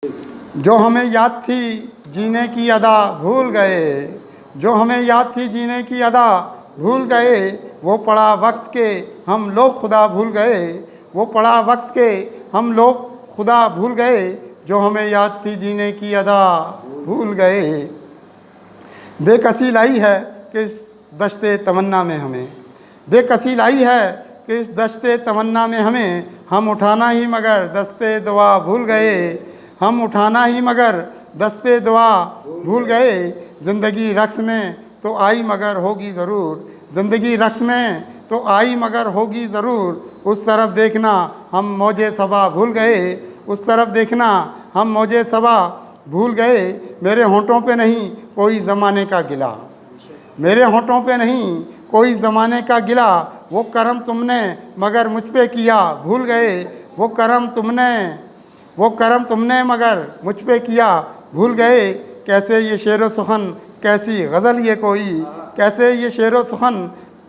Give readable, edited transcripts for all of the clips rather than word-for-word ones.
जो हमें याद थी जीने की अदा भूल गए, जो हमें याद थी जीने की अदा भूल गए, वो पड़ा वक्त के हम लोग खुदा भूल गए, वो पड़ा वक्त के हम लोग खुदा भूल गए, जो हमें याद थी जीने की अदा भूल गए। बेकसी लाई है कि इस दश्ते तमन्ना में हमें, बेकसी लाई है कि इस दश्ते तमन्ना में हमें, हम उठाना ही मगर दस्ते दुआ भूल गए, हम उठाना ही मगर दस्ते दुआ भूल गए। ज़िंदगी रक्स में तो आई मगर होगी ज़रूर, ज़िंदगी रक्स में तो आई मगर होगी ज़रूर, उस तरफ देखना हम मौजे सबा भूल गए, उस तरफ देखना हम मौजे सबा भूल गए। मेरे होंठों पे नहीं कोई ज़माने का गिला, मेरे होंठों पे नहीं कोई ज़माने का गिला, वो करम तुमने मगर मुझ पे किया भूल गए, वो करम तुमने मगर मुझ पे किया भूल गए। कैसे ये शेर सुखन कैसी गज़ल ये कोई, कैसे ये शेर सुखन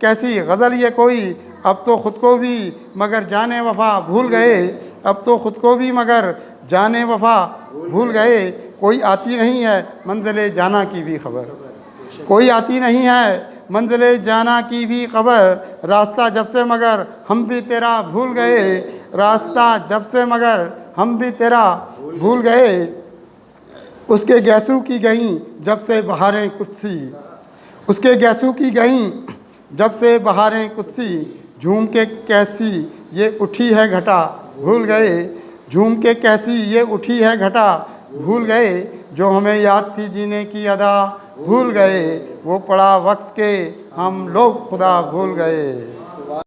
कैसी गज़ल ये कोई, अब तो ख़ुद को भी मगर जाने वफ़ा भूल गए, अब तो ख़ुद को भी मगर जाने वफ़ा भूल गए। कोई आती नहीं है मंज़िले जाना की भी खबर, कोई आती नहीं है मंज़िले जाना की भी खबर, रास्ता जब से मगर हम भी तेरा भूल गए, रास्ता जब से मगर हम भी तेरा भूल गए। उसके गैसू की गईं जब से बहारें कुत्सी, उसके गैसू की गईं जब से बहारें कुत्सी, झूम के कैसी ये उठी है घटा भूल गए, झूम के कैसी ये उठी है घटा भूल गए, जो हमें याद थी जीने की अदा भूल गए, वो पड़ा वक्त के हम लोग खुदा भूल गए।